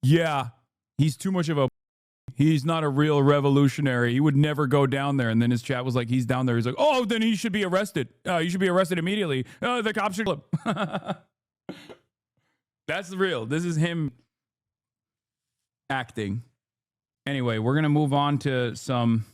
yeah, he's too much of a, he's not a real revolutionary. He would never go down there. And then his chat was like, he's down there. He's like, oh, then he should be arrested. You should be arrested immediately. The cops should kill him. That's real. This is him acting. Anyway, we're going to move on to some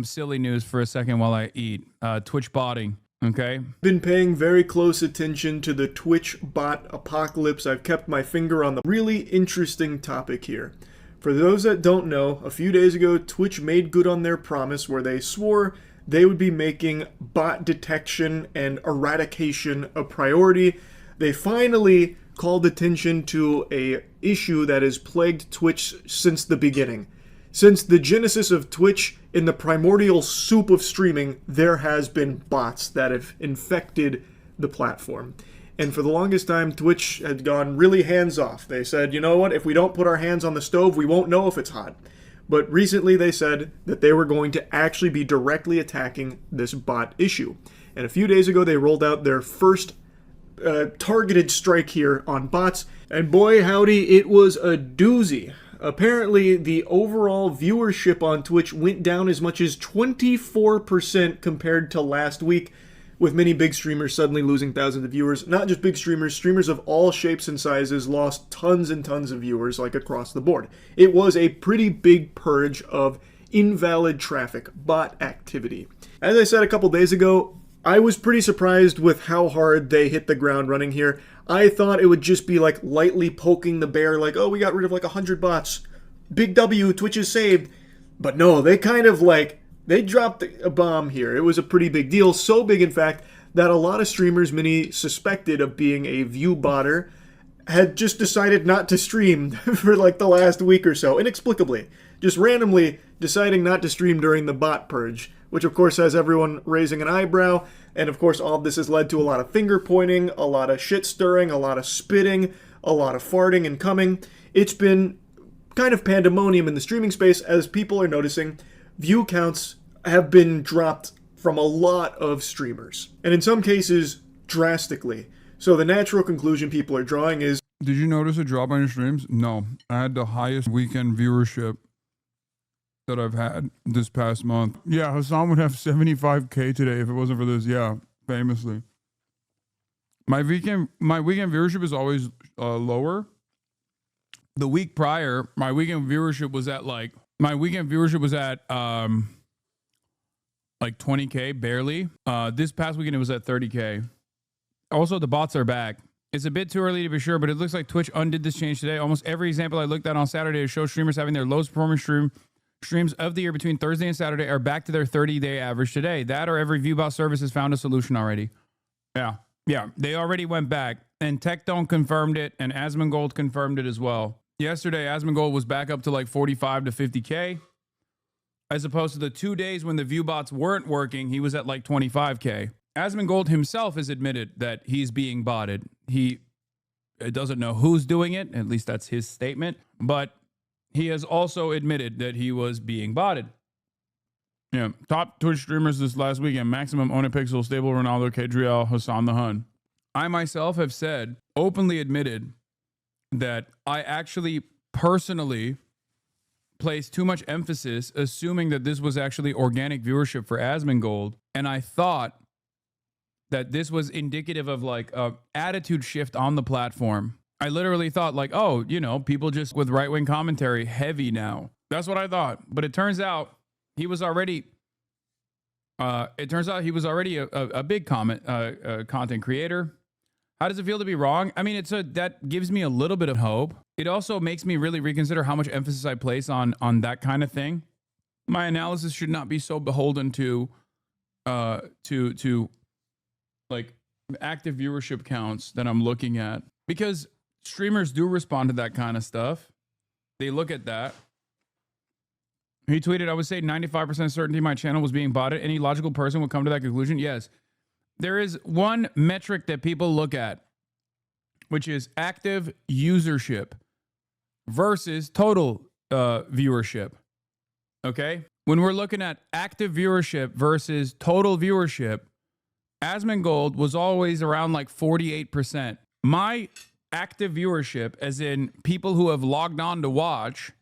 silly news for a second while I eat. Twitch botting. Okay. Been paying very close attention to the Twitch bot apocalypse. I've kept my finger on the really interesting topic here. For those that don't know, a few days ago, Twitch made good on their promise where they swore they would be making bot detection and eradication a priority. They finally called attention to a issue that has plagued Twitch since the beginning. Since the genesis of Twitch, in the primordial soup of streaming, there has been bots that have infected the platform. And for the longest time, Twitch had gone really hands-off. They said, you know what, if we don't put our hands on the stove, we won't know if it's hot. But recently they said that they were going to actually be directly attacking this bot issue. And a few days ago, they rolled out their first targeted strike here on bots. And boy, howdy, it was a doozy. Apparently, the overall viewership on Twitch went down as much as 24% compared to last week, with many big streamers suddenly losing thousands of viewers. Not just big streamers, streamers of all shapes and sizes lost tons and tons of viewers, like across the board. It was a pretty big purge of invalid traffic, bot activity. As I said a couple days ago, I was pretty surprised with how hard they hit the ground running here. I thought it would just be like lightly poking the bear, like, oh, we got rid of like 100 bots. Big W, Twitch is saved. But no, they kind of like, they dropped a bomb here. It was a pretty big deal. So big, in fact, that a lot of streamers, many suspected of being a view botter, had just decided not to stream for like the last week or so, inexplicably. Just randomly deciding not to stream during the bot purge, which of course has everyone raising an eyebrow. And of course all of this has led to a lot of finger pointing, a lot of shit stirring, a lot of spitting, a lot of farting and coming. It's been kind of pandemonium in the streaming space as people are noticing view counts have been dropped from a lot of streamers. And in some cases, drastically. So the natural conclusion people are drawing is, did you notice a drop on your streams? No. I had the highest weekend viewership that I've had this past month. Yeah, Hasan would have 75K today if it wasn't for this. Yeah, famously. My weekend viewership is always lower. The week prior, my weekend viewership was at like 20K, barely. This past weekend it was at 30K. Also, the bots are back. It's a bit too early to be sure, but it looks like Twitch undid this change today. Almost every example I looked at on Saturday to show streamers having their lowest performing streams of the year between Thursday and Saturday are back to their 30-day average today. That or every ViewBot service has found a solution already. Yeah, they already went back. And TechDome confirmed it, and Asmongold confirmed it as well. Yesterday, Asmongold was back up to like 45 to 50K. As opposed to the 2 days when the ViewBots weren't working, he was at like 25K. Asmongold himself has admitted that he's being botted. He doesn't know who's doing it, at least that's his statement, but he has also admitted that he was being botted. Yeah, top Twitch streamers this last weekend: Maximum, Onipixel, Stable, Ronaldo, Cr1TiKaL, Hasan the Hun. I myself have said, openly admitted, that I actually personally placed too much emphasis assuming that this was actually organic viewership for Asmongold, and I thought that this was indicative of like a attitude shift on the platform. I literally thought like, oh, you know, people just with right-wing commentary heavy now. That's what I thought. But it turns out he was already a big content creator. How does it feel to be wrong? I mean, that gives me a little bit of hope. It also makes me really reconsider how much emphasis I place on that kind of thing. My analysis should not be so beholden to like active viewership counts that I'm looking at, because streamers do respond to that kind of stuff. They look at that. He tweeted, I would say 95% certainty my channel was being botted. Any logical person would come to that conclusion. Yes. There is one metric that people look at, which is active usership versus total viewership. Okay? When we're looking at active viewership versus total viewership, Asmongold was always around like 48%. My active viewership, as in people who have logged on to watch,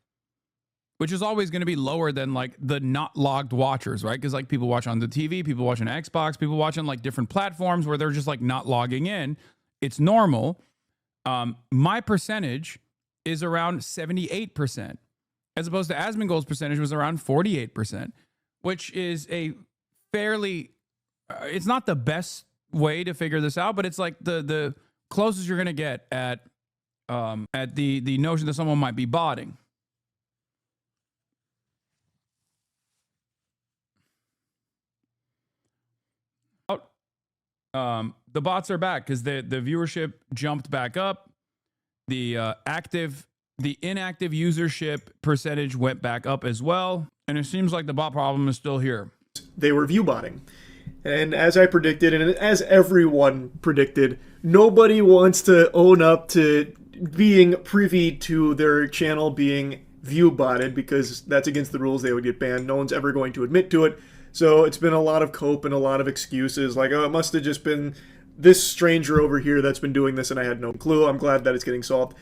which is always going to be lower than like the not logged watchers, right? Because like people watch on the TV, people watch on Xbox, people watch on like different platforms where they're just like not logging in. It's normal. My percentage is around 78%, as opposed to Asmongold's percentage was around 48%, which is a fairly, it's not the best way to figure this out, but it's like the closest you're going to get at the notion that someone might be botting. The bots are back because the viewership jumped back up. The inactive usership percentage went back up as well. And it seems like the bot problem is still here. They were view botting. And as I predicted, and as everyone predicted, nobody wants to own up to being privy to their channel being view botted because that's against the rules. They would get banned. No one's ever going to admit to it. So it's been a lot of cope and a lot of excuses like, oh, it must have just been this stranger over here that's been doing this and I had no clue. I'm glad that it's getting solved.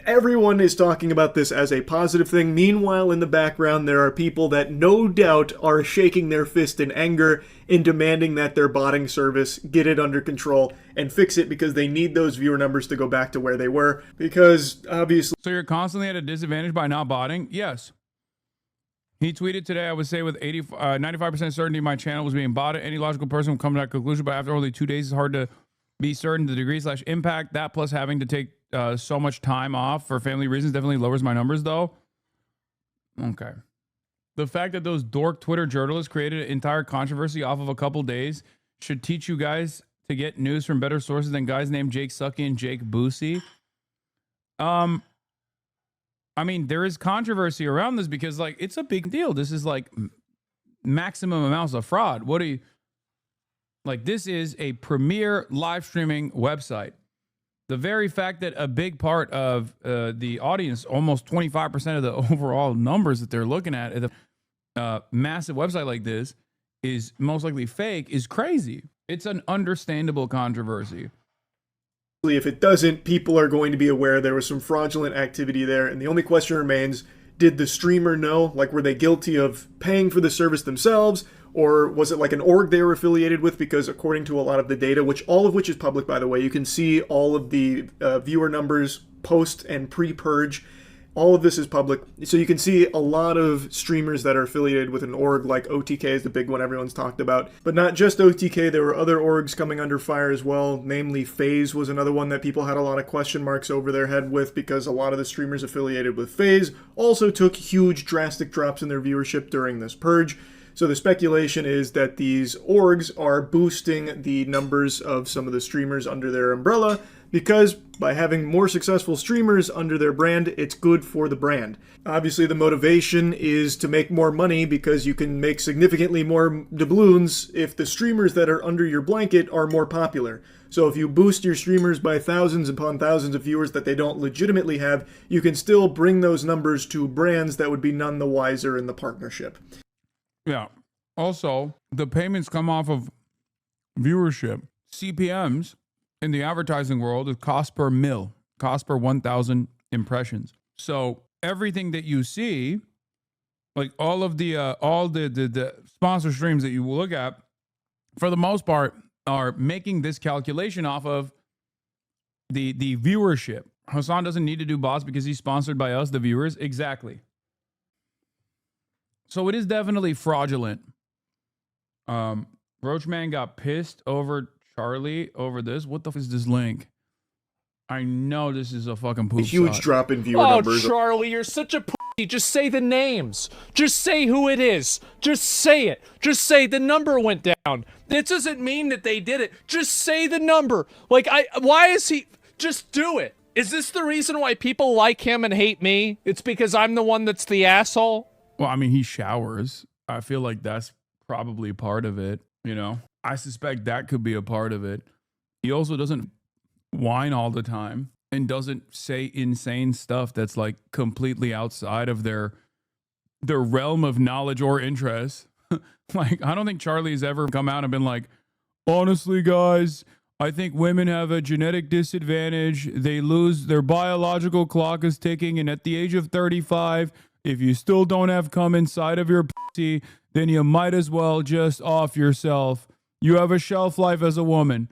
Everyone is talking about this as a positive thing. Meanwhile, in the background, there are people that no doubt are shaking their fist in anger and demanding that their botting service get it under control and fix it because they need those viewer numbers to go back to where they were. Because obviously... So you're constantly at a disadvantage by not botting? Yes. He tweeted today, I would say with 95% certainty my channel was being botted. Any logical person would come to that conclusion, but after only 2 days, it's hard to be certain the degree/impact. That plus having to take so much time off for family reasons definitely lowers my numbers, though. Okay. The fact that those dork Twitter journalists created an entire controversy off of a couple days should teach you guys to get news from better sources than guys named Jake Sucky and Jake Boosie. I mean, there is controversy around this because, like, it's a big deal. This is, like, maximum amounts of fraud. What do you... Like, this is a premier live streaming website. The very fact that a big part of the audience, almost 25% of the overall numbers that they're looking at a massive website like this is most likely fake is crazy. It's an understandable controversy. If it doesn't, people are going to be aware there was some fraudulent activity there, and the only question remains, did the streamer know? Like, were they guilty of paying for the service themselves, or was it like an org they were affiliated with? Because according to a lot of the data, all of which is public, by the way, you can see all of the viewer numbers post and pre-purge. All of this is public. So you can see a lot of streamers that are affiliated with an org, like OTK is the big one everyone's talked about. But not just OTK, there were other orgs coming under fire as well. Namely, FaZe was another one that people had a lot of question marks over their head with because a lot of the streamers affiliated with FaZe also took huge drastic drops in their viewership during this purge. So the speculation is that these orgs are boosting the numbers of some of the streamers under their umbrella because by having more successful streamers under their brand, it's good for the brand. Obviously, the motivation is to make more money because you can make significantly more doubloons if the streamers that are under your blanket are more popular. So if you boost your streamers by thousands upon thousands of viewers that they don't legitimately have, you can still bring those numbers to brands that would be none the wiser in the partnership. Yeah. Also, the payments come off of viewership. CPMs in the advertising world is cost per mil, cost per 1,000 impressions. So everything that you see, like all the sponsor streams that you look at, for the most part, are making this calculation off of the viewership. Hasan doesn't need to do bots because he's sponsored by us, the viewers. Exactly. So it is definitely fraudulent. Roachman got pissed over Charlie over this. What the f is this link? I know this is a fucking poop. A huge site. drop in viewer numbers. Oh, Charlie, you're such a pussy. Just say the names. Just say who it is. Just say it. Just say the number went down. It doesn't mean that they did it. Just say the number. Like, why is he... Just do it. Is this the reason why people like him and hate me? It's because I'm the one that's the asshole? Well, I mean, he showers. I feel like that's probably part of it, you know? I suspect that could be a part of it. He also doesn't whine all the time and doesn't say insane stuff that's like completely outside of their realm of knowledge or interest. Like, I don't think Charlie's ever come out and been like, honestly, guys, I think women have a genetic disadvantage. They lose their biological clock is ticking, and at the age of 35, if you still don't have cum inside of your pussy, then you might as well just off yourself. You have a shelf life as a woman.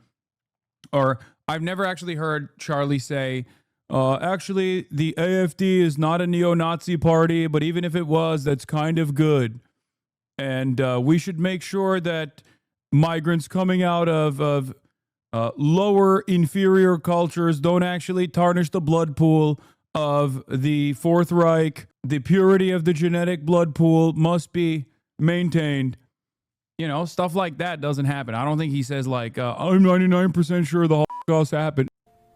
Or I've never actually heard Charlie say, actually, the AFD is not a neo-Nazi party, but even if it was, that's kind of good. And we should make sure that migrants coming out of lower, inferior cultures don't actually tarnish the blood pool of the Fourth Reich. The purity of the genetic blood pool must be maintained. You know, stuff like that doesn't happen. I don't think he says like, I'm 99% sure the Holocaust happened.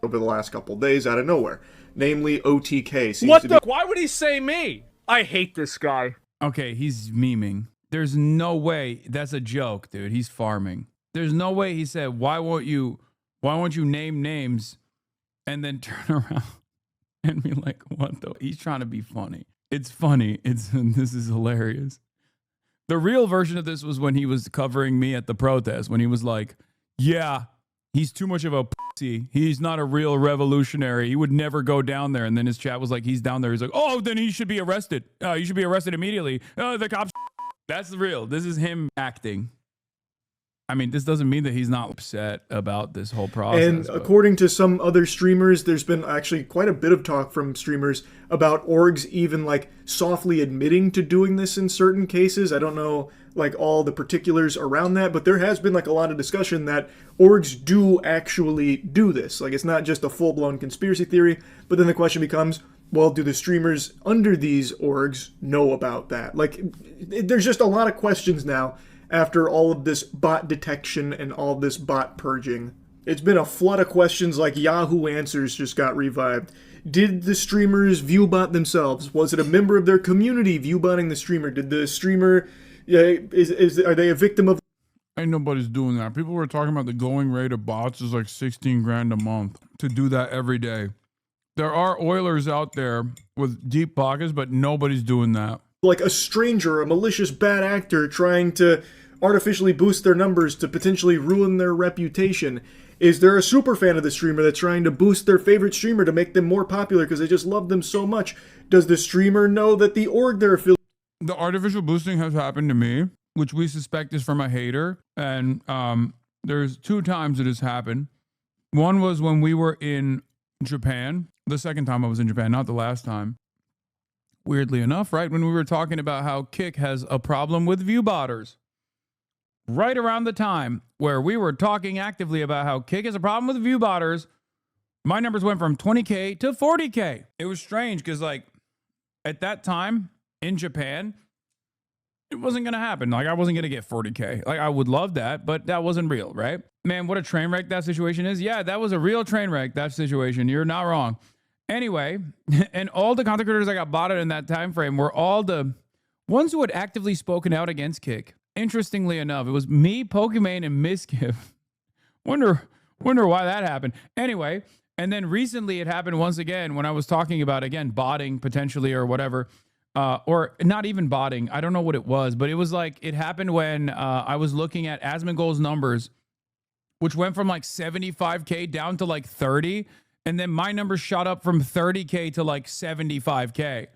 Over the last couple of days out of nowhere. Namely, OTK seems What to the? be... Why would he say me? I hate this guy. Okay, he's memeing. There's no way that's a joke, dude. He's farming. There's no way he said, why won't you name names and then turn around and be like, what the? He's trying to be funny. It's funny. This is hilarious. The real version of this was when he was covering me at the protest, when he was like, yeah, he's too much of a pussy. He's not a real revolutionary. He would never go down there. And then his chat was like, he's down there. He's like, oh, then he should be arrested. You should be arrested immediately. The cops. That's real. This is him acting. I mean, this doesn't mean that he's not upset about this whole process. And according to some other streamers, there's been actually quite a bit of talk from streamers about orgs even like softly admitting to doing this in certain cases. I don't know like all the particulars around that, but there has been like a lot of discussion that orgs do actually do this. Like it's not just a full-blown conspiracy theory, but then the question becomes, well, do the streamers under these orgs know about that? Like there's just a lot of questions now after all of this bot detection and all this bot purging. It's been a flood of questions like Yahoo Answers just got revived. Did the streamers viewbot themselves? Was it a member of their community viewbotting the streamer? Did the streamer, are they a victim of... Ain't nobody's doing that. People were talking about the going rate of bots is like 16 grand a month to do that every day. There are oilers out there with deep pockets, but nobody's doing that. Like a stranger, a malicious bad actor trying to artificially boost their numbers to potentially ruin their reputation? Is there a super fan of the streamer that's trying to boost their favorite streamer to make them more popular because they just love them so much? Does the streamer know that the org they're affiliated... The artificial boosting has happened to me, which we suspect is from a hater. And there's 2 times it has happened. One was when we were in Japan. The second time I was in Japan, not the last time. Weirdly enough, right when we were talking about how Kick has a problem with viewbotters. Right around the time where we were talking actively about how Kick has a problem with viewbotters, my numbers went from 20K to 40K. It was strange because like at that time in Japan, it wasn't going to happen. Like I wasn't going to get 40K. Like I would love that, but that wasn't real, right? Man, what a train wreck that situation is. Yeah, that was a real train wreck, that situation. You're not wrong. Anyway, and all the content creators that got botted in that time frame were all the ones who had actively spoken out against Kick. Interestingly enough, it was me, Pokimane, and Miskiff. Wonder why that happened. Anyway, and then recently it happened once again when I was talking about, again, botting potentially or whatever. Or not even botting. I don't know what it was, but it was like it happened when I was looking at Asmongold's numbers, which went from like 75K down to like 30. And then my numbers shot up from 30K to like 75K.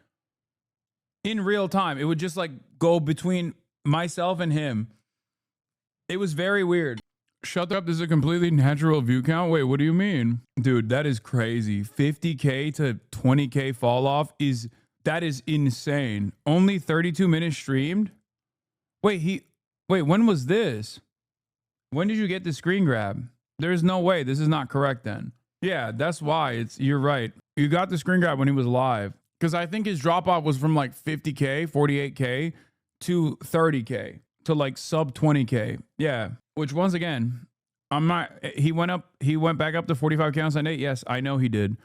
In real time. It would just like go between myself and him. It was very weird. Shut up. This is a completely natural view count. Wait, what do you mean? Dude, that is crazy. 50K to 20K fall off that is insane. Only 32 minutes streamed? Wait, when was this? When did you get the screen grab? There's no way. This is not correct then. Yeah, that's why. You're right. You got the screen grab when he was live. Because I think his drop off was from like 50K, 48K to 30K to like sub 20K. Yeah. Which once again, he went back up to 45K on Sunday. Yes, I know he did.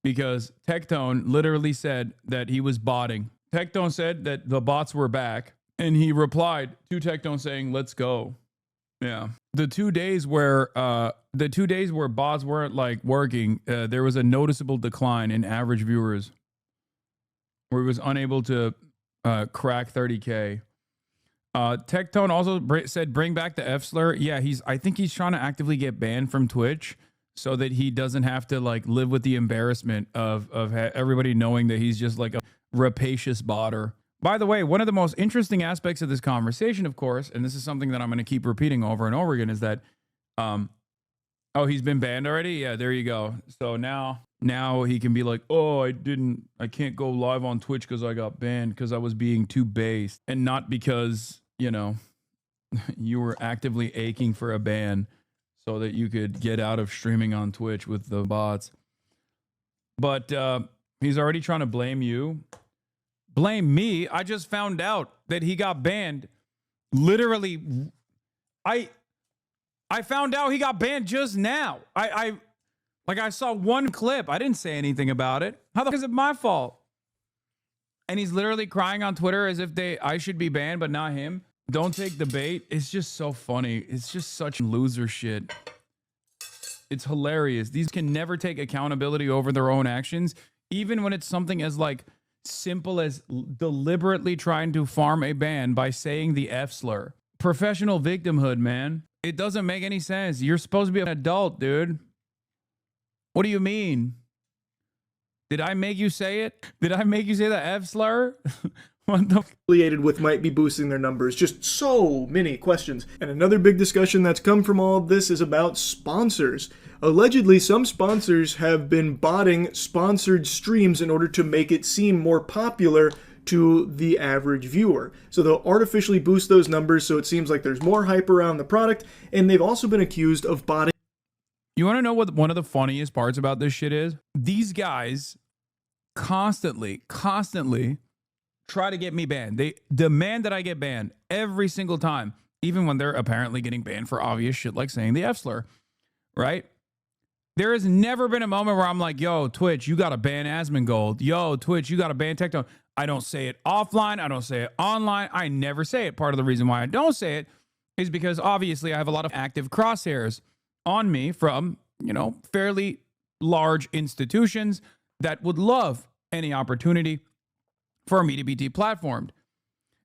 Because Tectone literally said that he was botting. Tectone said that the bots were back. And he replied to Tectone saying, let's go. Yeah. The 2 days where bots weren't like working, there was a noticeable decline in average viewers where he was unable to crack 30K. Tectone also said bring back the F slur. Yeah, I think he's trying to actively get banned from Twitch so that he doesn't have to like live with the embarrassment of everybody knowing that he's just like a rapacious botter. By the way, one of the most interesting aspects of this conversation, of course, and this is something that I'm going to keep repeating over and over again, is that, oh, he's been banned already? Yeah, there you go. So now he can be like, oh, I can't go live on Twitch because I got banned because I was being too based, and not because, you know, you were actively aching for a ban so that you could get out of streaming on Twitch with the bots. But he's already trying to blame you. Blame me? I just found out that he got banned. Literally, I found out he got banned just now. I saw one clip. I didn't say anything about it. How the fuck is it my fault? And he's literally crying on Twitter as if I should be banned, but not him. Don't take the bait. It's just so funny. It's just such loser shit. It's hilarious. These can never take accountability over their own actions, even when it's something as like simple as deliberately trying to farm a ban by saying the F slur. Professional victimhood, man. It doesn't make any sense. You're supposed to be an adult, dude. What do you mean? Did I make you say it? Did I make you say the F slur? What the affiliated with might be boosting their numbers. Just so many questions. And another big discussion that's come from all of this is about sponsors. Allegedly, some sponsors have been botting sponsored streams in order to make it seem more popular to the average viewer. So they'll artificially boost those numbers so it seems like there's more hype around the product, and they've also been accused of botting. You want to know what one of the funniest parts about this shit is? These guys constantly try to get me banned. They demand that I get banned every single time, even when they're apparently getting banned for obvious shit like saying the F slur, right? There has never been a moment where I'm like, yo, Twitch, you got to ban Asmongold. Yo, Twitch, you got to ban Tectone. I don't say it offline. I don't say it online. I never say it. Part of the reason why I don't say it is because obviously I have a lot of active crosshairs on me from, you know, fairly large institutions that would love any opportunity for me to be deplatformed.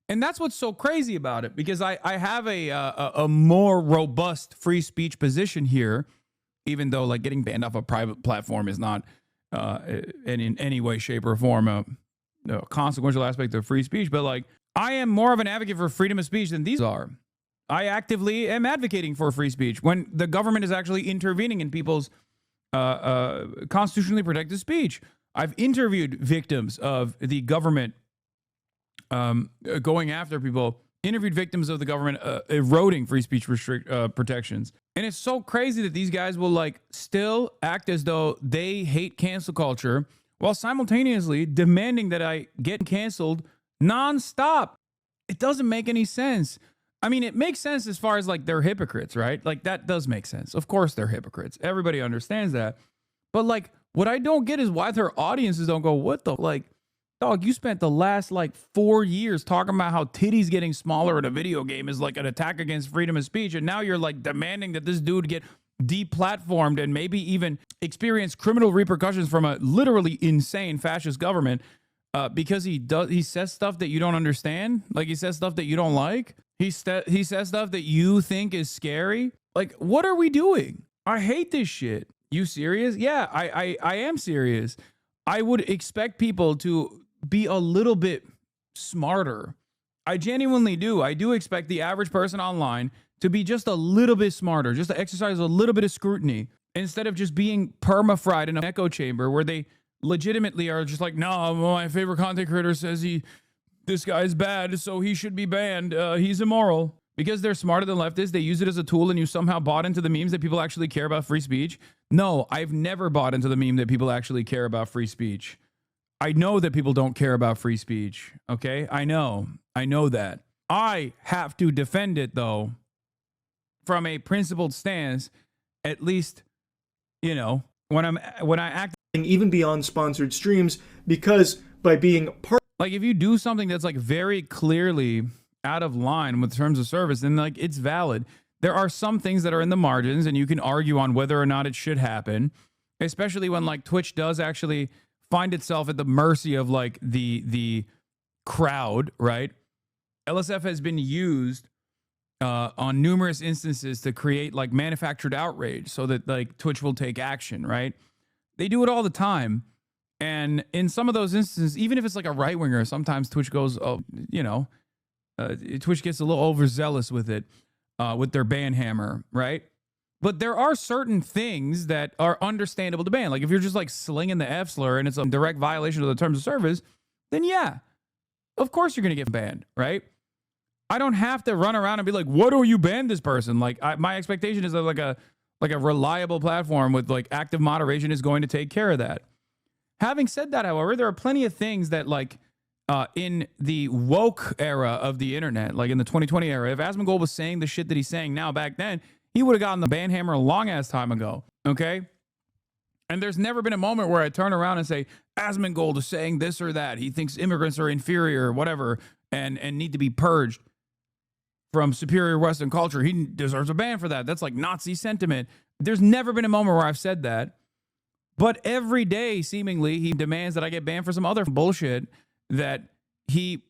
And that's what's so crazy about it, because I have a more robust free speech position here, even though like getting banned off a private platform is not in any way, shape, or form a consequential aspect of free speech. But like, I am more of an advocate for freedom of speech than these are. I actively am advocating for free speech when the government is actually intervening in people's constitutionally protected speech. I've interviewed victims of the government going after people, interviewed victims of the government eroding free speech protections. And it's so crazy that these guys will like still act as though they hate cancel culture while simultaneously demanding that I get canceled nonstop. It doesn't make any sense. I mean, it makes sense as far as like they're hypocrites, right? Like that does make sense. Of course they're hypocrites. Everybody understands that. But like, what I don't get is why their audiences don't go, what the, like, dog, you spent the last like 4 years talking about how titties getting smaller in a video game is like an attack against freedom of speech. And now you're like demanding that this dude get deplatformed and maybe even experience criminal repercussions from a literally insane fascist government because he says stuff that you don't understand. Like he says stuff that you don't like. He says stuff that you think is scary. Like, what are we doing? I hate this shit. You serious? Yeah, I am serious. I would expect people to be a little bit smarter. I genuinely do. I do expect the average person online to be just a little bit smarter, just to exercise a little bit of scrutiny instead of just being perma-fried in an echo chamber where they legitimately are just like, no, my favorite content creator says this guy's bad, so he should be banned. He's immoral. Because they're smarter than leftists, they use it as a tool, and you somehow bought into the memes that people actually care about free speech. No, I've never bought into the meme that people actually care about free speech. I know that people don't care about free speech, okay? I know that. I have to defend it, though, from a principled stance, at least, you know, when I act... even beyond sponsored streams, because by being part... Like, if you do something that's, like, very clearly out of line with terms of service, then like it's valid. There are some things that are in the margins and you can argue on whether or not it should happen, especially when like Twitch does actually find itself at the mercy of like the crowd, right? LSF has been used on numerous instances to create like manufactured outrage so that like Twitch will take action, right? They do it all the time. And in some of those instances, even if it's like a right winger, sometimes Twitch goes, Twitch gets a little overzealous with it, with their ban hammer, right? But there are certain things that are understandable to ban. Like if you're just like slinging the F slur and it's a direct violation of the terms of service, then yeah, of course you're going to get banned, right? I don't have to run around and be like, what do you ban this person? Like my expectation is that like a reliable platform with like active moderation is going to take care of that. Having said that, however, there are plenty of things that like in the woke era of the internet, like in the 2020 era, if Asmongold was saying the shit that he's saying now back then, he would have gotten the ban hammer a long ass time ago. Okay. And there's never been a moment where I turn around and say, Asmongold is saying this or that. He thinks immigrants are inferior or whatever and need to be purged from superior Western culture. He deserves a ban for that. That's like Nazi sentiment. There's never been a moment where I've said that. But every day, seemingly, he demands that I get banned for some other bullshit that he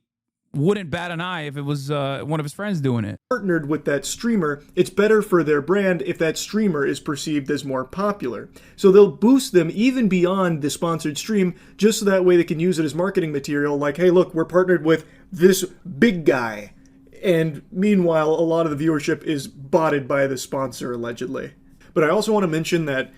wouldn't bat an eye if it was one of his friends doing it. Partnered with that streamer, it's better for their brand if that streamer is perceived as more popular. So they'll boost them even beyond the sponsored stream, just so that way they can use it as marketing material. Like, hey, look, we're partnered with this big guy. And meanwhile, a lot of the viewership is botted by the sponsor, allegedly. But I also want to mention that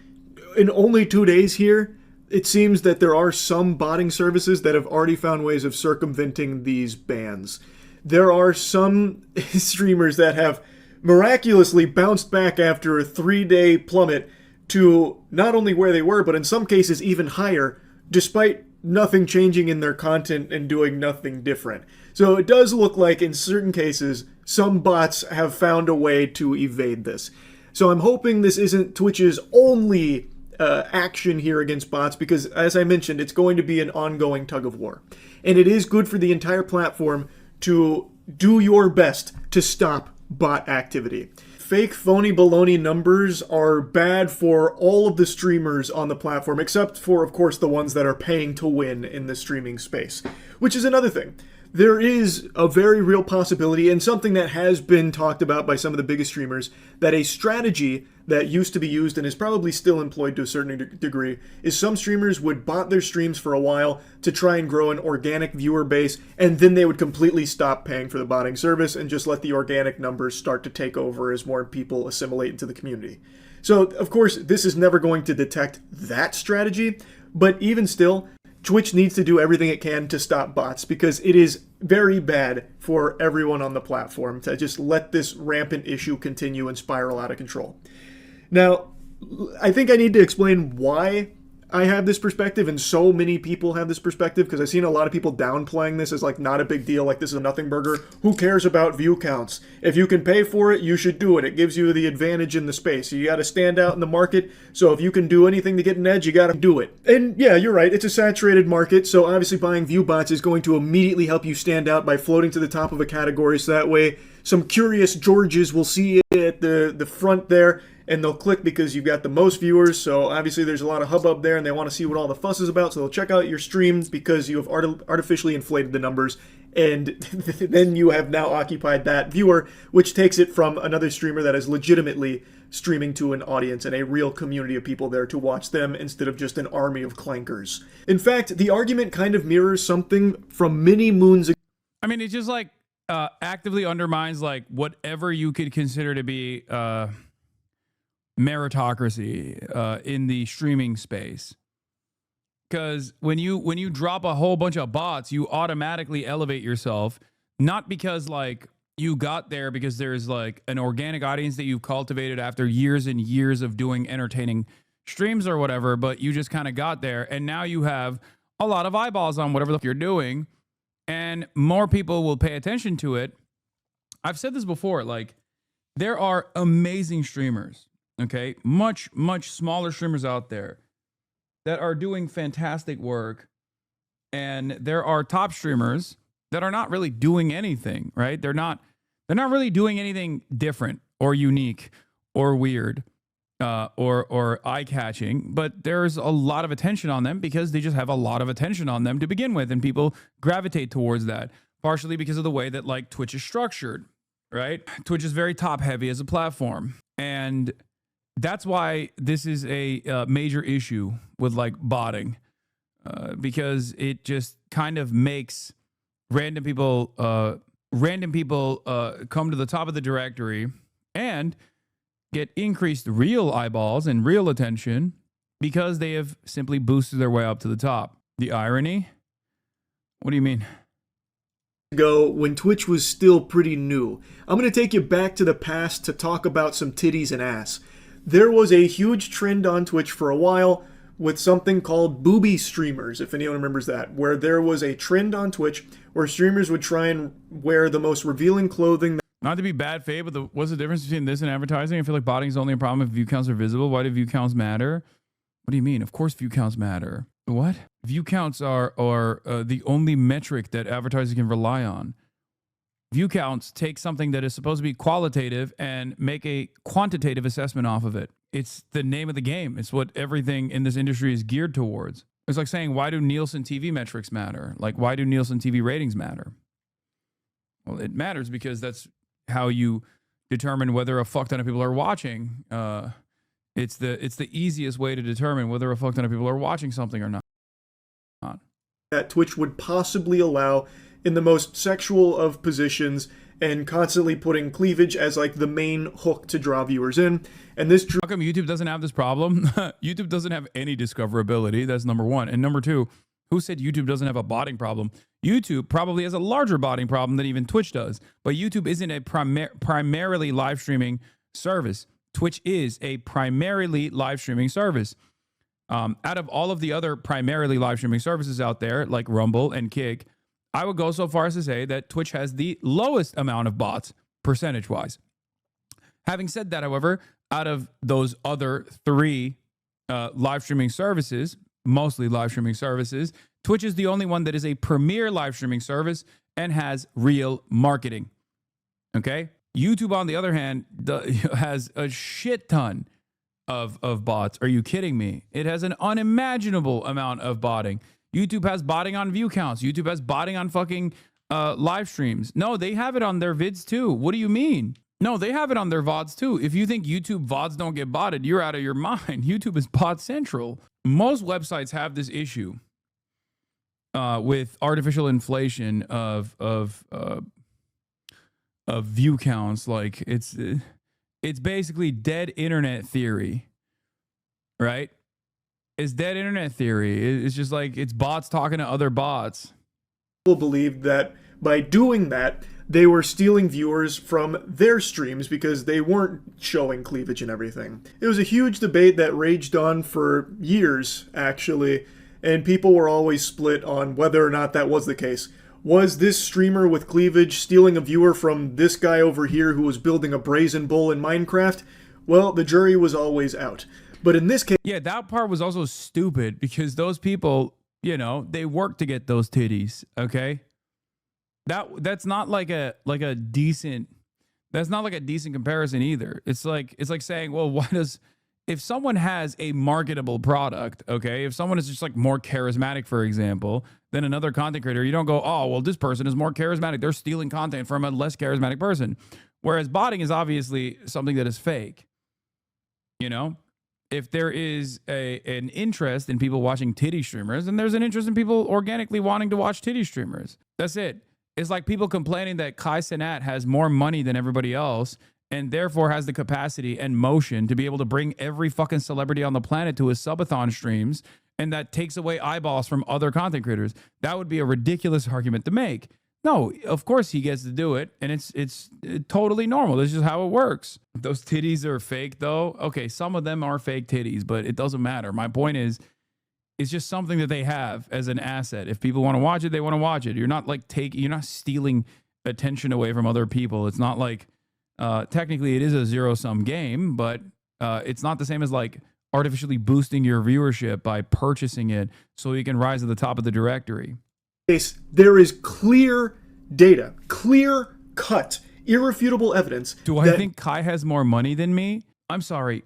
in only 2 days here, it seems that there are some botting services that have already found ways of circumventing these bans. There are some streamers that have miraculously bounced back after a 3-day plummet to not only where they were, but in some cases even higher, despite nothing changing in their content and doing nothing different. So it does look like in certain cases, some bots have found a way to evade this. So I'm hoping this isn't Twitch's only action here against bots, because as I mentioned, it's going to be an ongoing tug of war. And it is good for the entire platform to do your best to stop bot activity. Fake, phony, baloney numbers are bad for all of the streamers on the platform, except for, of course, the ones that are paying to win in the streaming space, which is another thing. There is a very real possibility, and something that has been talked about by some of the biggest streamers, that a strategy that used to be used and is probably still employed to a certain degree is some streamers would bot their streams for a while to try and grow an organic viewer base, and then they would completely stop paying for the botting service and just let the organic numbers start to take over as more people assimilate into the community. So, of course, this is never going to detect that strategy, but even still, Twitch needs to do everything it can to stop bots, because it is very bad for everyone on the platform to just let this rampant issue continue and spiral out of control. Now, I think I need to explain why I have this perspective and so many people have this perspective, because I've seen a lot of people downplaying this as like not a big deal, like this is a nothing burger. Who cares about view counts? If you can pay for it, you should do it. It gives you the advantage in the space. You got to stand out in the market, so if you can do anything to get an edge, you got to do it. And yeah, you're right, it's a saturated market, so obviously buying view bots is going to immediately help you stand out by floating to the top of a category, so that way some curious Georges will see it at the front there, and they'll click because you've got the most viewers. So obviously there's a lot of hubbub there and they want to see what all the fuss is about, so they'll check out your streams because you have artificially inflated the numbers, and then you have now occupied that viewer, which takes it from another streamer that is legitimately streaming to an audience and a real community of people there to watch them instead of just an army of clankers. In fact, the argument kind of mirrors something from many moons ago. I mean, it just like actively undermines like whatever you could consider to be meritocracy in the streaming space, because when you drop a whole bunch of bots, you automatically elevate yourself, not because like you got there because there's like an organic audience that you've cultivated after years and years of doing entertaining streams or whatever, but you just kind of got there and now you have a lot of eyeballs on whatever the fuck you're doing and more people will pay attention to it. I've said this before, like there are amazing streamers, okay, much smaller streamers out there that are doing fantastic work, and there are top streamers that are not really doing anything, right? They're not really doing anything different or unique or weird or eye-catching, but there's a lot of attention on them because they just have a lot of attention on them to begin with, and people gravitate towards that. partially because of the way that like Twitch is structured, right? Twitch is very top heavy as a platform. And that's why this is a major issue with like botting, because it just kind of makes random people come to the top of the directory and get increased real eyeballs and real attention because they have simply boosted their way up to the top. The irony? What do you mean? Ago when Twitch was still pretty new. I'm going to take you back to the past to talk about some titties and ass. There was a huge trend on Twitch for a while with something called booby streamers, if anyone remembers that, where there was a trend on Twitch where streamers would try and wear the most revealing clothing. Not to be bad faith, but what's the difference between this and advertising? I feel like botting is only a problem if view counts are visible. Why do view counts matter? What do you mean? Of course view counts matter. What? View counts are the only metric that advertisers can rely on. View counts take something that is supposed to be qualitative and make a quantitative assessment off of it. It's the name of the game. It's what everything in this industry is geared towards. It's like saying, why do Nielsen TV metrics matter? Like, why do Nielsen TV ratings matter? Well, it matters because that's how you determine whether a fuck ton of people are watching. It's the easiest way to determine whether a fuck ton of people are watching something or not. That Twitch would possibly allow in the most sexual of positions and constantly putting cleavage as like the main hook to draw viewers in. And this How come YouTube doesn't have this problem? YouTube doesn't have any discoverability. That's number one. And number two, who said YouTube doesn't have a botting problem? YouTube probably has a larger botting problem than even Twitch does. But YouTube isn't a primarily live streaming service. Twitch is a primarily live streaming service. Out of all of the other primarily live streaming services out there, like Rumble and Kick, I would go so far as to say that Twitch has the lowest amount of bots percentage-wise. Having said that, however, out of those other three live streaming services, mostly live streaming services, Twitch is the only one that is a premier live streaming service and has real marketing. Okay? YouTube, on the other hand, has a shit ton of bots. Are you kidding me? It has an unimaginable amount of botting. YouTube has botting on view counts. YouTube has botting on fucking live streams. No, they have it on their vids too. What do you mean? No, they have it on their VODs too. If you think YouTube VODs don't get botted, you're out of your mind. YouTube is bot central. Most websites have this issue with artificial inflation of view counts. Like it's basically dead internet theory, right? It's dead internet theory. It's just like it's bots talking to other bots. People believed that by doing that, they were stealing viewers from their streams because they weren't showing cleavage and everything. It was a huge debate that raged on for years, actually, and people were always split on whether or not that was the case. Was this streamer with cleavage stealing a viewer from this guy over here who was building a brazen bull in Minecraft? Well, the jury was always out. But in this case... Yeah, that part was also stupid because those people, you know, they work to get those titties, okay? That's not like a decent... That's not like a decent comparison either. It's like saying, well, why does... If someone has a marketable product, okay, if someone is just like more charismatic, for example, than another content creator, you don't go, oh, well, this person is more charismatic. They're stealing content from a less charismatic person. Whereas botting is obviously something that is fake. You know? If there is an interest in people watching titty streamers, then there's an interest in people organically wanting to watch titty streamers. That's it. It's like people complaining that Cr1TiKaL has more money than everybody else and therefore has the capacity and motion to be able to bring every fucking celebrity on the planet to his subathon streams, and that takes away eyeballs from other content creators. That would be a ridiculous argument to make. No, of course he gets to do it, and it's totally normal. This is how it works. Those titties are fake, though. Okay, some of them are fake titties, but it doesn't matter. My point is, it's just something that they have as an asset. If people want to watch it, they want to watch it. You're not like you're not stealing attention away from other people. It's not like technically it is a zero-sum game, but it's not the same as like artificially boosting your viewership by purchasing it so you can rise to the top of the directory. There is clear data, clear-cut, irrefutable evidence. Do I think Kai has more money than me? I'm sorry.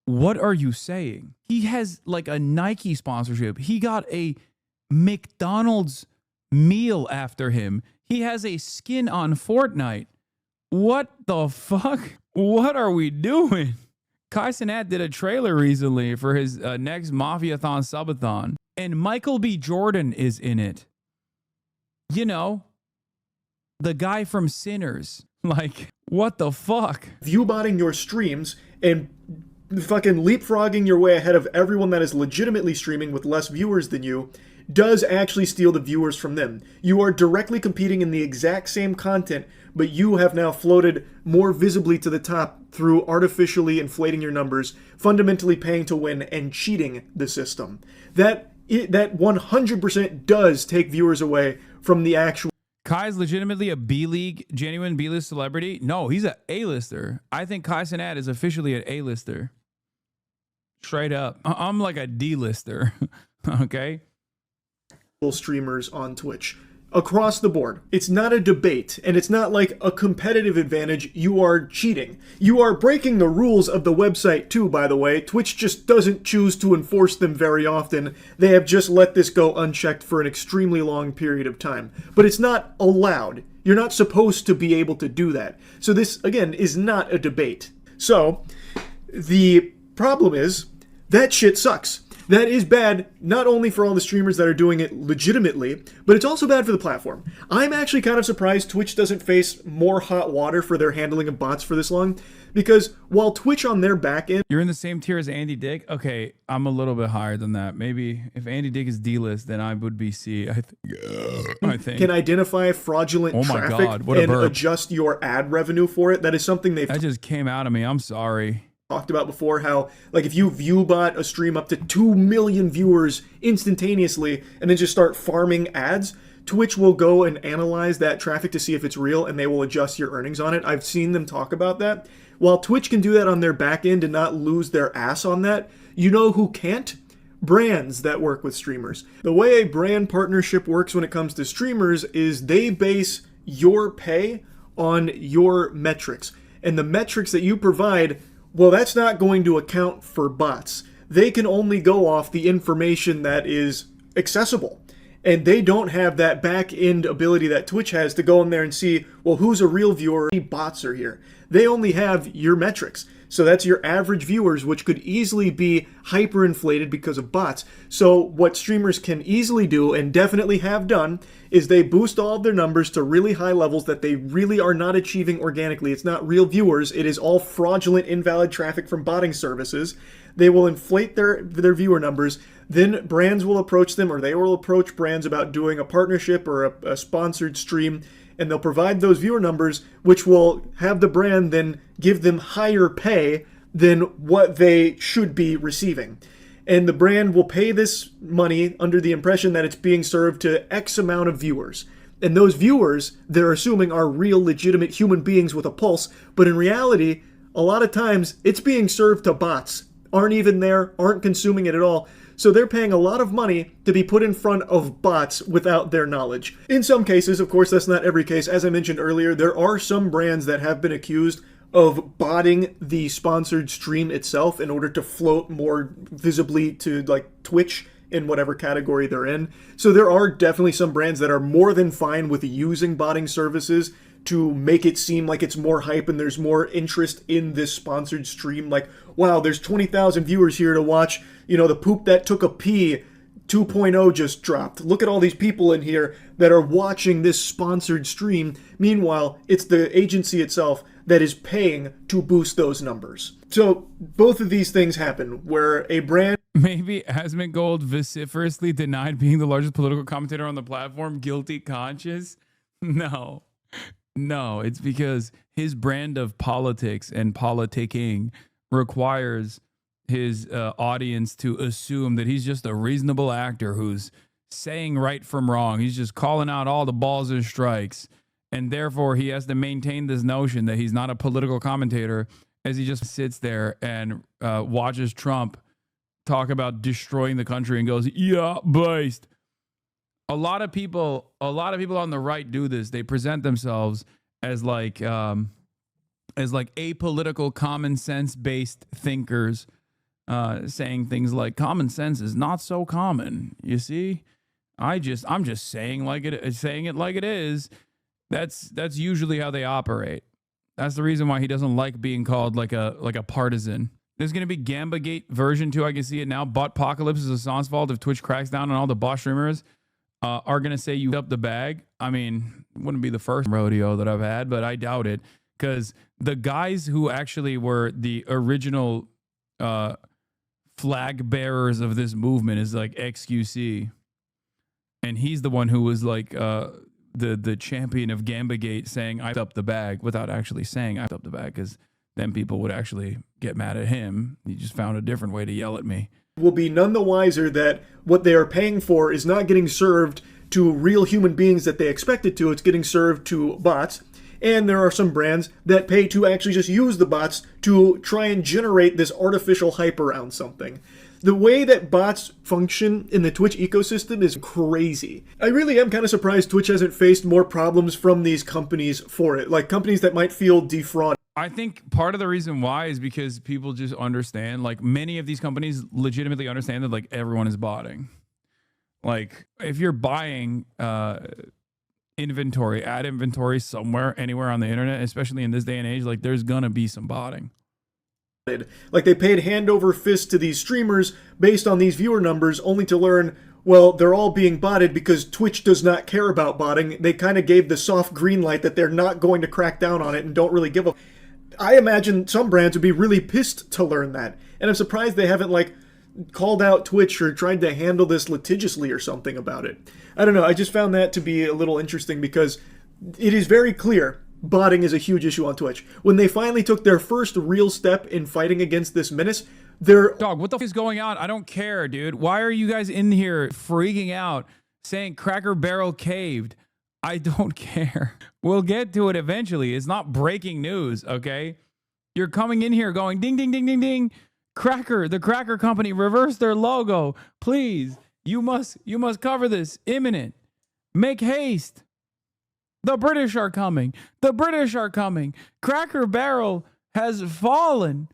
What are you saying? He has like a Nike sponsorship. He got a McDonald's meal after him. He has a skin on Fortnite. What the fuck? What are we doing? HasanAbi did a trailer recently for his next Mafiathon subathon, and Michael B. Jordan is in it. You know, the guy from Sinners. Like, what the fuck? Viewbotting your streams and fucking leapfrogging your way ahead of everyone that is legitimately streaming with less viewers than you does actually steal the viewers from them. You are directly competing in the exact same content, but you have now floated more visibly to the top through artificially inflating your numbers, fundamentally paying to win, and cheating the system. That 100% does take viewers away from the actual. Kai's legitimately a B-League, genuine B-list celebrity? No, he's an A-lister. I think HasanAbi is officially an A-lister. Straight up. I'm like a D-lister. Okay? Streamers on Twitch. Across the board. It's not a debate, and it's not like a competitive advantage. You are cheating. You are breaking the rules of the website too, by the way. Twitch just doesn't choose to enforce them very often. They have just let this go unchecked for an extremely long period of time. But it's not allowed. You're not supposed to be able to do that. So this, again, is not a debate. So, the problem is, that shit sucks. That is bad, not only for all the streamers that are doing it legitimately, but it's also bad for the platform. I'm actually kind of surprised Twitch doesn't face more hot water for their handling of bots for this long, because while Twitch on their back end... You're in the same tier as Andy Dick? Okay, I'm a little bit higher than that. Maybe if Andy Dick is D-list, then I would be C, I think. Can identify fraudulent traffic and adjust your ad revenue for it. That is something they've... That just came out of me. I'm sorry. Talked about before, how like if you viewbot a stream up to 2 million viewers instantaneously and then just start farming ads, Twitch will go and analyze that traffic to see if it's real, and they will adjust your earnings on it. I've seen them talk about that. While Twitch can do that on their back end and not lose their ass on that, you know who can't? Brands that work with streamers. The way a brand partnership works when it comes to streamers is they base your pay on your metrics, and the metrics that you provide, well, that's not going to account for bots. They can only go off the information that is accessible. And they don't have that back-end ability that Twitch has to go in there and see, well, who's a real viewer? How many bots are here? They only have your metrics. So that's your average viewers, which could easily be hyperinflated because of bots. So what streamers can easily do, and definitely have done, is they boost all of their numbers to really high levels that they really are not achieving organically. It's not real viewers. It is all fraudulent, invalid traffic from botting services. They will inflate their viewer numbers. Then brands will approach them, or they will approach brands about doing a partnership or a sponsored stream, and they'll provide those viewer numbers, which will have the brand then give them higher pay than what they should be receiving. And the brand will pay this money under the impression that it's being served to X amount of viewers. And those viewers, they're assuming, are real, legitimate human beings with a pulse, but in reality, a lot of times, it's being served to bots. Aren't even there, aren't consuming it at all. So they're paying a lot of money to be put in front of bots without their knowledge. In some cases, of course, that's not every case. As I mentioned earlier, there are some brands that have been accused of botting the sponsored stream itself in order to float more visibly to like Twitch in whatever category they're in. So there are definitely some brands that are more than fine with using botting services to make it seem like it's more hype and there's more interest in this sponsored stream. Like, wow, there's 20,000 viewers here to watch, you know, the poop that took a pee 2.0 just dropped. Look at all these people in here that are watching this sponsored stream. Meanwhile, it's the agency itself that is paying to boost those numbers. So both of these things happen where a brand... Maybe Asmongold vociferously denied being the largest political commentator on the platform, guilty conscious? No, it's because his brand of politics and politicking requires his audience to assume that he's just a reasonable actor who's saying right from wrong. He's just calling out all the balls and strikes. And therefore, he has to maintain this notion that he's not a political commentator as he just sits there and watches Trump talk about destroying the country and goes, yeah, based. A lot of people on the right do this. They present themselves as like apolitical, common sense based thinkers, saying things like common sense is not so common. You see, I'm just saying it like it is. That's usually how they operate. That's the reason why he doesn't like being called like a partisan. There's going to be Gambagate version 2. I can see it now. Botpocalypse is Hasan's fault if Twitch cracks down on all the bot streamers. Are going to say you up the bag. I mean, it wouldn't be the first rodeo that I've had, but I doubt it. Because the guys who actually were the original flag bearers of this movement is like XQC. And he's the one who was like the champion of Gambagate saying I up the bag without actually saying I up the bag, because then people would actually get mad at him. He just found a different way to yell at me. Will be none the wiser that what they are paying for is not getting served to real human beings that they expect it to. It's getting served to bots. And there are some brands that pay to actually just use the bots to try and generate this artificial hype around something. The way that bots function in the Twitch ecosystem is crazy. I really am kind of surprised Twitch hasn't faced more problems from these companies for it, like companies that might feel defrauded. I think part of the reason why is because people just understand, like many of these companies legitimately understand that like everyone is botting. Like if you're buying inventory, ad inventory somewhere, anywhere on the internet, especially in this day and age, like there's gonna be some botting. Like they paid hand over fist to these streamers based on these viewer numbers, only to learn, well, they're all being botted because Twitch does not care about botting. They kind of gave the soft green light that they're not going to crack down on it and don't really give a... I imagine some brands would be really pissed to learn that. And I'm surprised they haven't like called out Twitch or tried to handle this litigiously or something about it. I don't know. I just found that to be a little interesting because it is very clear botting is a huge issue on Twitch. When they finally took their first real step in fighting against this menace, they're... Dog, what the f is going on? I don't care, dude. Why are you guys in here freaking out saying Cracker Barrel caved? I don't care. We'll get to it eventually. It's not breaking news, okay? You're coming in here going ding, ding, ding, ding, ding. Cracker, the Cracker Company reversed their logo. Please, you must cover this. Imminent. Make haste. The British are coming. The British are coming. Cracker Barrel has fallen.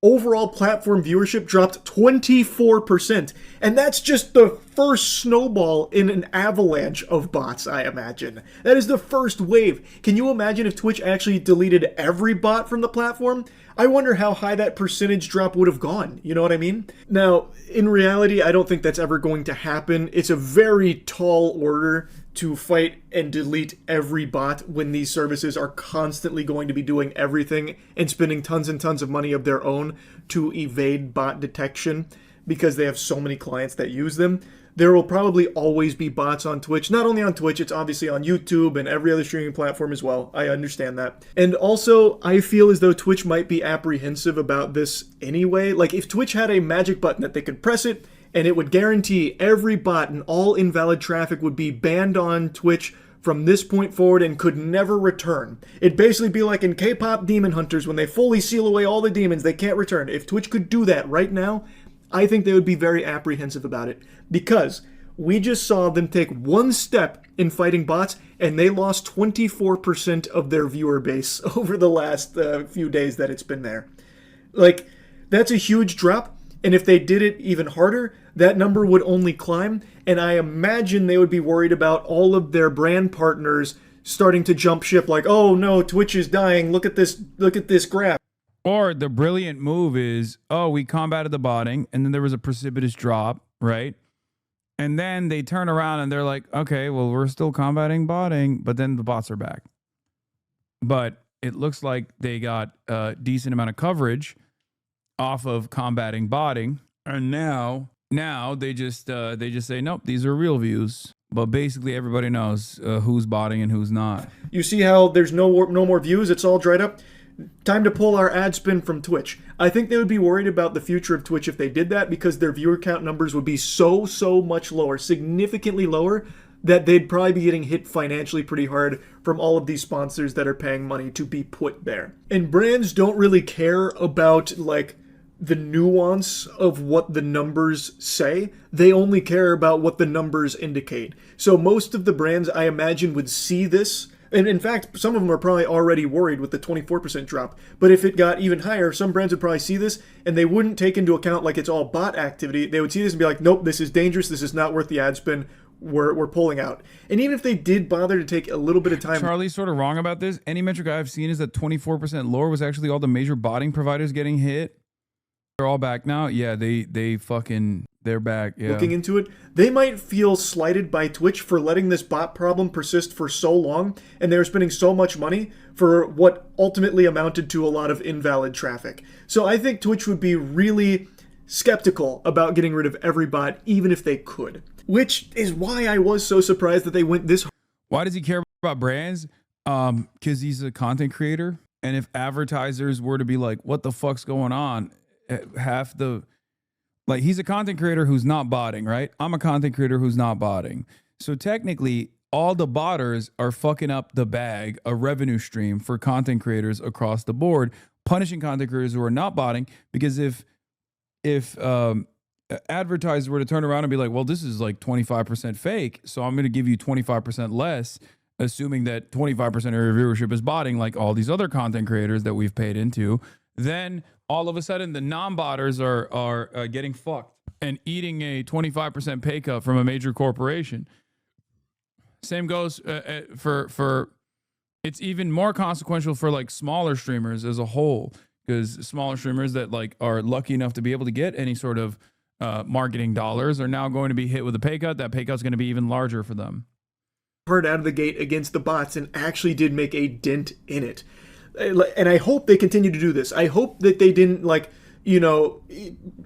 Overall platform viewership dropped 24%. And that's just the first snowball in an avalanche of bots, I imagine. That is the first wave. Can you imagine if Twitch actually deleted every bot from the platform? I wonder how high that percentage drop would have gone. You know what I mean? Now, in reality, I don't think that's ever going to happen. It's a very tall order to fight and delete every bot when these services are constantly going to be doing everything and spending tons and tons of money of their own to evade bot detection because they have so many clients that use them. There will probably always be bots on Twitch. Not only on Twitch, it's obviously on YouTube and every other streaming platform as well. I understand that. And also, I feel as though Twitch might be apprehensive about this anyway. Like, if Twitch had a magic button that they could press it, and it would guarantee every bot and all invalid traffic would be banned on Twitch from this point forward and could never return. It'd basically be like in K-pop Demon Hunters when they fully seal away all the demons, they can't return. If Twitch could do that right now, I think they would be very apprehensive about it. Because we just saw them take one step in fighting bots and they lost 24% of their viewer base over the last few days that it's been there. Like, that's a huge drop. And if they did it even harder, that number would only climb. And I imagine they would be worried about all of their brand partners starting to jump ship like, oh no, Twitch is dying. Look at this graph. Or the brilliant move is, oh, we combated the botting and then there was a precipitous drop, right? And then they turn around and they're like, okay, well, we're still combating botting, but then the bots are back. But it looks like they got a decent amount of coverage off of combating botting, and now they just say nope, these are real views. But basically everybody knows who's botting and who's not. You see how there's no more views? It's all dried up. Time to pull our ad spin from Twitch. I think they would be worried about the future of Twitch if they did that because their viewer count numbers would be so much lower, significantly lower, that they'd probably be getting hit financially pretty hard from all of these sponsors that are paying money to be put there. And brands don't really care about like the nuance of what the numbers say. They only care about what the numbers indicate. So most of the brands, I imagine, would see this. And in fact, some of them are probably already worried with the 24% drop. But if it got even higher, some brands would probably see this and they wouldn't take into account like it's all bot activity. They would see this and be like, nope, this is dangerous. This is not worth the ad spend. were pulling out. And even if they did bother to take a little bit of time. Charlie's sort of wrong about this. Any metric I've seen is that 24% lower was actually all the major botting providers getting hit. They're all back now. Yeah, they're back. Yeah. Looking into it, they might feel slighted by Twitch for letting this bot problem persist for so long, and they were spending so much money for what ultimately amounted to a lot of invalid traffic. So I think Twitch would be really skeptical about getting rid of every bot, even if they could. Which is why I was so surprised that they went this hard. Why does he care about brands? Because he's a content creator. And if advertisers were to be like, what the fuck's going on? He's a content creator who's not botting, right? I'm a content creator who's not botting. So technically, all the botters are fucking up the bag, a revenue stream for content creators across the board, punishing content creators who are not botting. Because if advertisers were to turn around and be like, well, this is like 25% fake, so I'm going to give you 25% less, assuming that 25% of your viewership is botting, like all these other content creators that we've paid into, then all of a sudden the non-botters are getting fucked and eating a 25% pay cut from a major corporation. Same goes for it's even more consequential for like smaller streamers as a whole, because smaller streamers that like are lucky enough to be able to get any sort of marketing dollars are now going to be hit with a pay cut. That pay cut's going to be even larger for them. Hard out of the gate against the bots and actually did make a dent in it. And I hope they continue to do this. I hope that they didn't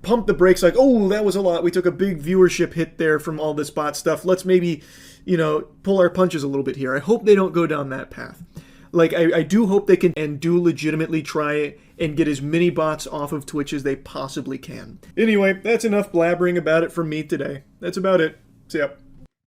pump the brakes like, oh, that was a lot. We took a big viewership hit there from all this bot stuff. Let's maybe, pull our punches a little bit here. I hope they don't go down that path. Like, I do hope they can and do legitimately try and get as many bots off of Twitch as they possibly can. Anyway, that's enough blabbering about it from me today. That's about it. See ya.